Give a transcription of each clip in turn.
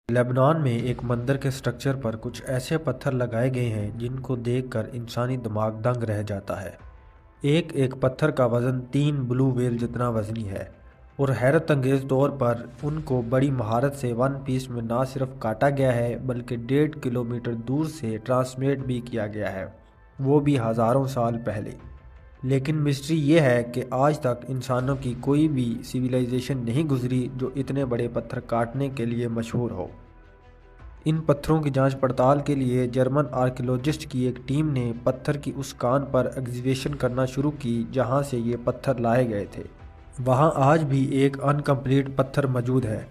Lebanon में एक मंदिर के स्ट्रक्चर पर कुछ ऐसे पत्थर लगाए गए हैं जिनको देखकर इंसानी दिमाग दंग रह जाता है। एक एक पत्थर का वज़न 3 ब्लू व्हेल जितना वज़नी है और हैरत अंगेज़ तौर पर उनको बड़ी महारत से वन पीस में ना सिर्फ काटा गया है बल्कि 1.5 किलोमीटर दूर से ट्रांसमिट भी किया गया है, वो भी हज़ारों साल पहले। लेकिन मिस्ट्री ये है कि आज तक इंसानों की कोई भी सिविलाइजेशन नहीं गुजरी जो इतने बड़े पत्थर काटने के लिए मशहूर हो। इन पत्थरों की जांच पड़ताल के लिए जर्मन आर्कियोलॉजिस्ट की एक टीम ने पत्थर की उस कान पर एग्जीबिशन करना शुरू की जहां से ये पत्थर लाए गए थे। वहां आज भी एक अनकम्प्लीट पत्थर मौजूद है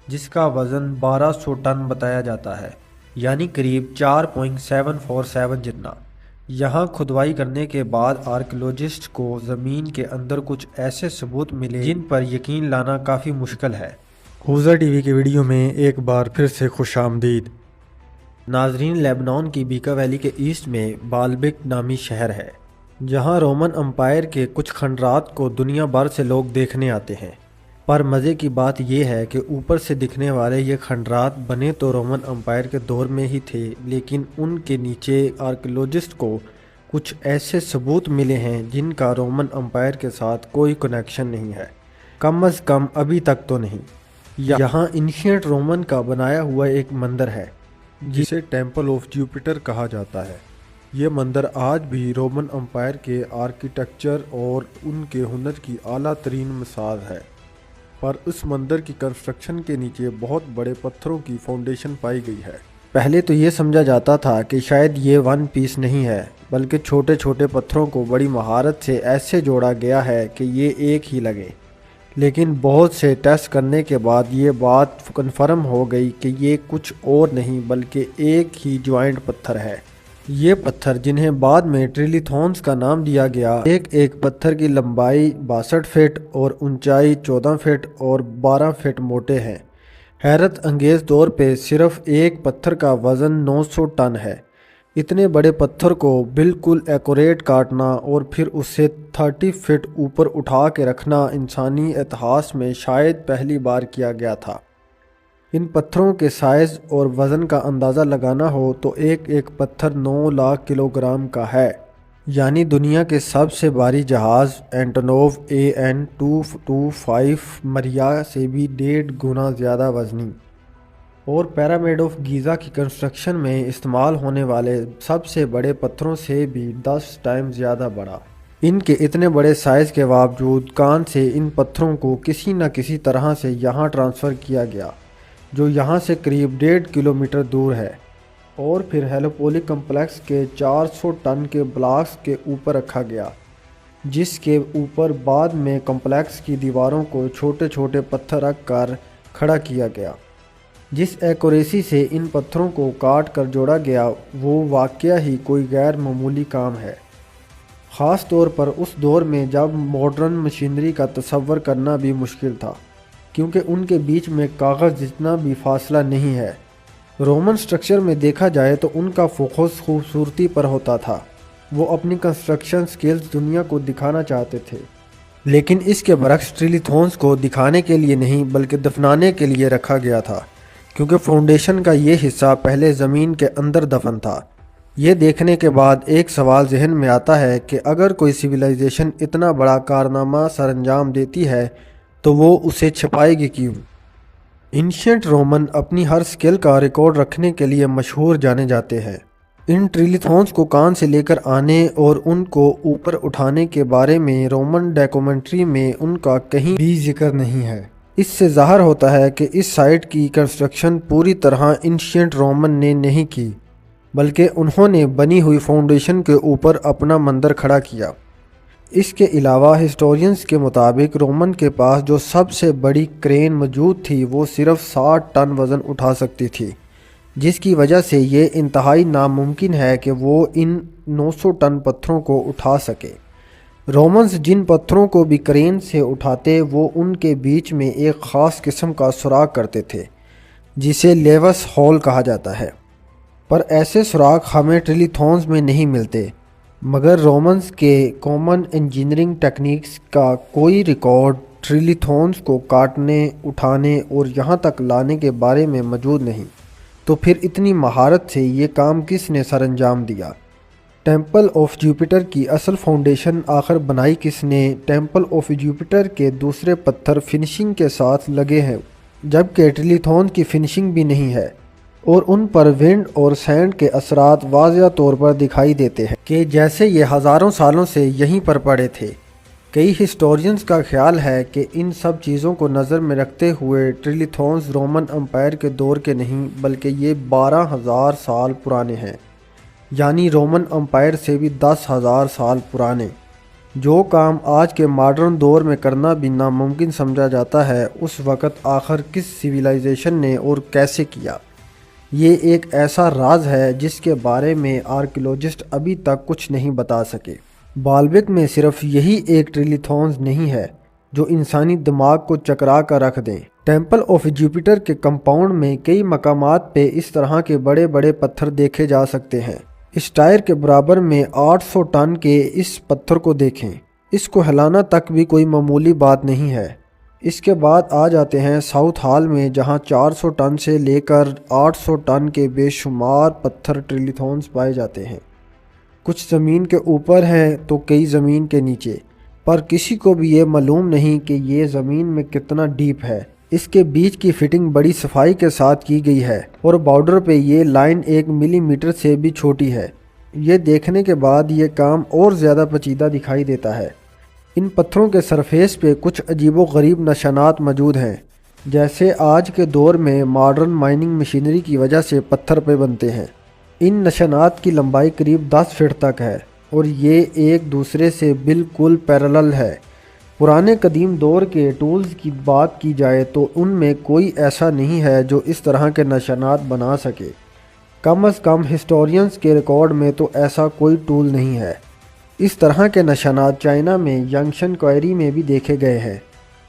जिसका वज़न 1200 टन बताया जाता है, यानी करीब 4.747 जितना। यहाँ खुदवाई करने के बाद आर्कियोलॉजिस्ट को ज़मीन के अंदर कुछ ऐसे सबूत मिले जिन पर यकीन लाना काफ़ी मुश्किल है। हुज़ा टीवी के वीडियो में एक बार फिर से खुशामदीद। नाजरीन, लेबनान की बीका वैली के ईस्ट में बाल्बिक नामी शहर है जहाँ रोमन अम्पायर के कुछ खंडरात को दुनिया भर से लोग देखने आते हैं। पर मज़े की बात यह है कि ऊपर से दिखने वाले ये खंडरात बने तो रोमन अम्पायर के दौर में ही थे, लेकिन उनके नीचे आर्कियोलॉजिस्ट को कुछ ऐसे सबूत मिले हैं जिनका रोमन अम्पायर के साथ कोई कनेक्शन नहीं है, कम अज़ कम अभी तक तो नहीं। यहाँ एंशिएंट रोमन का बनाया हुआ एक मंदिर है जिसे टेंपल ऑफ जुपिटर कहा जाता है। ये मंदिर आज भी रोमन अम्पायर के आर्किटेक्चर और उनके हुनर की आला तरीन मिसाल है। पर उस मंदिर की कंस्ट्रक्शन के नीचे बहुत बड़े पत्थरों की फाउंडेशन पाई गई है। पहले तो ये समझा जाता था कि शायद ये वन पीस नहीं है बल्कि छोटे छोटे पत्थरों को बड़ी महारत से ऐसे जोड़ा गया है कि ये एक ही लगे, लेकिन बहुत से टेस्ट करने के बाद ये बात कन्फर्म हो गई कि ये कुछ और नहीं बल्कि एक ही ज्वाइंट पत्थर है। ये पत्थर, जिन्हें बाद में ट्रिलिथॉन्स का नाम दिया गया, एक एक पत्थर की लंबाई 62 फीट और ऊंचाई 14 फीट और 12 फीट मोटे हैं। हैरत अंगेज़ तौर पे सिर्फ एक पत्थर का वज़न 900 टन है। इतने बड़े पत्थर को बिल्कुल एक्यूरेट काटना और फिर उसे 30 फीट ऊपर उठा के रखना इंसानी इतिहास में शायद पहली बार किया गया था। इन पत्थरों के साइज़ और वज़न का अंदाज़ा लगाना हो तो एक एक पत्थर 9 लाख किलोग्राम का है, यानी दुनिया के सबसे भारी जहाज़ एंटोनोव AN-225 मरिया से भी 1.5 गुना ज़्यादा वज़नी। और पिरामिड ऑफ गीज़ा की कंस्ट्रक्शन में इस्तेमाल होने वाले सबसे बड़े पत्थरों से भी 10 टाइम ज़्यादा बड़ा। इनके इतने बड़े साइज़ के बावजूद कान से इन पत्थरों को किसी न किसी तरह से यहाँ ट्रांसफ़र किया गया, जो यहाँ से करीब 1.5 किलोमीटर दूर है, और फिर हेलोपोलिक कम्प्लेक्स के 400 टन के ब्लॉक्स के ऊपर रखा गया, जिसके ऊपर बाद में कम्प्लेक्स की दीवारों को छोटे छोटे पत्थर रख कर खड़ा किया गया। जिस एक्यूरेसी से इन पत्थरों को काट कर जोड़ा गया वो वाकया ही कोई गैर मामूली काम है, ख़ास तौर पर उस दौर में जब मॉडर्न मशीनरी का तसव्वुर करना भी मुश्किल था, क्योंकि उनके बीच में कागज़ जितना भी फासला नहीं है। रोमन स्ट्रक्चर में देखा जाए तो उनका फोकस खूबसूरती पर होता था। वो अपनी कंस्ट्रक्शन स्किल्स दुनिया को दिखाना चाहते थे, लेकिन इसके बरक्स ट्रिलिथॉन्स को दिखाने के लिए नहीं बल्कि दफनाने के लिए रखा गया था, क्योंकि फाउंडेशन का ये हिस्सा पहले ज़मीन के अंदर दफन था। ये देखने के बाद एक सवाल जहन में आता है कि अगर कोई सिविलाइजेशन इतना बड़ा कारनामा सरअंजाम देती है तो वो उसे छुपाएगी क्यों? एंशिएंट रोमन अपनी हर स्किल का रिकॉर्ड रखने के लिए मशहूर जाने जाते हैं। इन ट्रिलिथॉन्स को कान से लेकर आने और उनको ऊपर उठाने के बारे में रोमन डॉक्यूमेंट्री में उनका कहीं भी जिक्र नहीं है। इससे ज़ाहिर होता है कि इस साइट की कंस्ट्रक्शन पूरी तरह एंशिएंट रोमन ने नहीं की, बल्कि उन्होंने बनी हुई फाउंडेशन के ऊपर अपना मंदिर खड़ा किया। इसके अलावा हिस्टोरियंस के मुताबिक रोमन के पास जो सबसे बड़ी क्रेन मौजूद थी वो सिर्फ 60 टन वज़न उठा सकती थी, जिसकी वजह से ये इंतहाई नामुमकिन है कि वो इन 900 टन पत्थरों को उठा सके। रोमन्स जिन पत्थरों को भी क्रेन से उठाते वो उनके बीच में एक ख़ास किस्म का सुराख करते थे जिसे लेवस होल कहा जाता है। पर ऐसे सुराख हमें ट्रिलिथॉन्स में नहीं मिलते, मगर रोमन्स के कॉमन इंजीनियरिंग टेक्निक्स का कोई रिकॉर्ड ٹریلیتھونز کو کاٹنے، اٹھانے اور یہاں تک لانے کے بارے میں موجود نہیں، تو پھر اتنی مہارت سے یہ کام کس نے سر انجام دیا؟ ٹیمپل آف جوپیٹر کی اصل فاؤنڈیشن آخر بنائی کس نے؟ ٹیمپل آف جوپیٹر کے دوسرے پتھر فنشنگ کے ساتھ لگے ہیں، جبکہ ٹریلیتھون کی فنشنگ بھی نہیں ہے، اور ان پر ونڈ اور سینڈ کے اثرات واضح طور پر دکھائی دیتے ہیں کہ جیسے یہ ہزاروں سالوں سے یہیں پر پڑے تھے۔ کئی ہسٹورینز کا خیال ہے کہ ان سب چیزوں کو نظر میں رکھتے ہوئے ٹریلیتھونز رومن امپائر کے دور کے نہیں بلکہ یہ 12,000 سال پرانے ہیں، یعنی رومن امپائر سے بھی 10,000 سال پرانے۔ جو کام آج کے ماڈرن دور میں کرنا بھی ناممکن سمجھا جاتا ہے، اس وقت آخر کس سویلائزیشن نے اور کیسے کیا؟ یہ ایک ایسا راز ہے جس کے بارے میں آرکیولوجسٹ ابھی تک کچھ نہیں بتا سکے۔ بالبک میں صرف یہی ایک ٹریلیتھونز نہیں ہے جو انسانی دماغ کو چکرا کر رکھ دیں۔ ٹیمپل آف جوپیٹر کے کمپاؤنڈ میں کئی مقامات پہ اس طرح کے بڑے بڑے پتھر دیکھے جا سکتے ہیں۔ اس ٹائر کے برابر میں 800 ٹن کے اس پتھر کو دیکھیں، اس کو ہلانا تک بھی کوئی معمولی بات نہیں ہے۔ اس کے بعد آ جاتے ہیں ساؤتھ ہال میں، جہاں 400 ٹن سے لے کر 800 ٹن کے بے شمار پتھر ٹریلیتھونز پائے جاتے ہیں۔ کچھ زمین کے اوپر ہیں تو کئی زمین کے نیچے، پر کسی کو بھی یہ معلوم نہیں کہ یہ زمین میں کتنا ڈیپ ہے۔ اس کے بیچ کی فٹنگ بڑی صفائی کے ساتھ کی گئی ہے اور بارڈر پہ یہ لائن 1 ملی میٹر سے بھی چھوٹی ہے۔ یہ دیکھنے کے بعد یہ کام اور زیادہ پیچیدہ دکھائی دیتا ہے۔ ان پتھروں کے سرفیس پہ کچھ عجیب و غریب نشانات موجود ہیں، جیسے آج کے دور میں ماڈرن مائننگ مشینری کی وجہ سے پتھر پہ بنتے ہیں۔ ان نشانات کی لمبائی قریب 10 فٹ تک ہے اور یہ ایک دوسرے سے بالکل پیرالل ہے۔ پرانے قدیم دور کے ٹولز کی بات کی جائے تو ان میں کوئی ایسا نہیں ہے جو اس طرح کے نشانات بنا سکے۔ کم از کم ہسٹورینز کے ریکارڈ میں تو ایسا کوئی ٹول نہیں ہے۔ اس طرح کے نشانات چائنا میں ینگشن کوئری میں بھی دیکھے گئے ہیں۔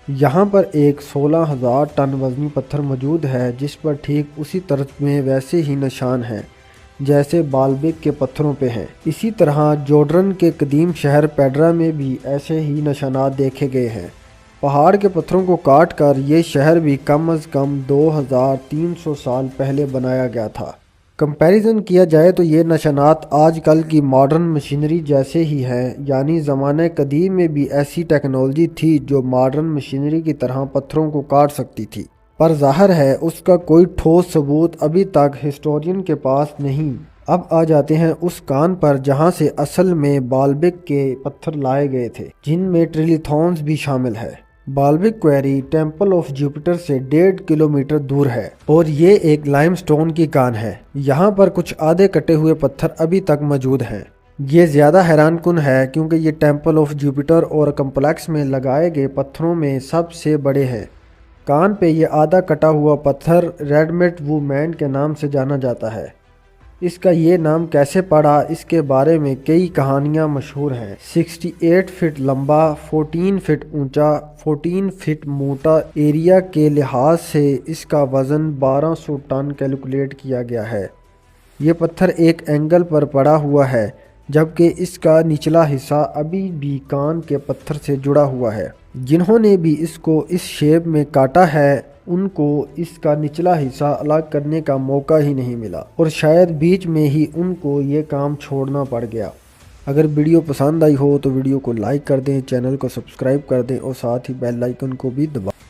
یہاں پر ایک 16,000 ٹن وزنی پتھر موجود ہے جس پر ٹھیک اسی طرز میں ویسے ہی نشان ہیں جیسے بالبک کے پتھروں پہ ہیں۔ اسی طرح جورڈن کے قدیم شہر پیڈرا میں بھی ایسے ہی نشانات دیکھے گئے ہیں۔ پہاڑ کے پتھروں کو کاٹ کر یہ شہر بھی کم از کم 2300 سال پہلے بنایا گیا تھا۔ کمپیریزن کیا جائے تو یہ نشانات آج کل کی ماڈرن مشینری جیسے ہی ہیں، یعنی زمانہ قدیم میں بھی ایسی ٹیکنالوجی تھی جو ماڈرن مشینری کی طرح پتھروں کو کاٹ سکتی تھی، پر ظاہر ہے اس کا کوئی ٹھوس ثبوت ابھی تک ہسٹورین کے پاس نہیں۔ اب آ جاتے ہیں اس کان پر جہاں سے اصل میں بالبک کے پتھر لائے گئے تھے، جن میں ٹریلیتھونز بھی شامل ہے۔ بالبک کوئری ٹیمپل آف جوپیٹر سے 1.5 کلومیٹر دور ہے اور یہ ایک لائم سٹون کی کان ہے۔ یہاں پر کچھ آدھے کٹے ہوئے پتھر ابھی تک موجود ہیں۔ یہ زیادہ حیران کن ہے کیونکہ یہ ٹیمپل آف جوپیٹر اور کمپلیکس میں لگائے گئے پتھروں میں سب سے بڑے ہیں۔ کان پہ یہ آدھا کٹا ہوا پتھر ریڈمٹ وو مین کے نام سے جانا جاتا ہے۔ اس کا یہ نام کیسے پڑا، اس کے بارے میں کئی کہانیاں مشہور ہیں۔ 68 فٹ لمبا، 14 فٹ اونچا، 14 فٹ موٹا، ایریا کے لحاظ سے اس کا وزن 1200 ٹن کیلکولیٹ کیا گیا ہے۔ یہ پتھر ایک اینگل پر پڑا ہوا ہے، جبکہ اس کا نچلا حصہ ابھی بھی کان کے پتھر سے جڑا ہوا ہے۔ جنہوں نے بھی اس کو اس شیپ میں کاٹا ہے ان کو اس کا نچلا حصہ الگ کرنے کا موقع ہی نہیں ملا، اور شاید بیچ میں ہی ان کو یہ کام چھوڑنا پڑ گیا۔ اگر ویڈیو پسند آئی ہو تو ویڈیو کو لائک کر دیں، چینل کو سبسکرائب کر دیں اور ساتھ ہی بیل آئیکن کو بھی دبائیں۔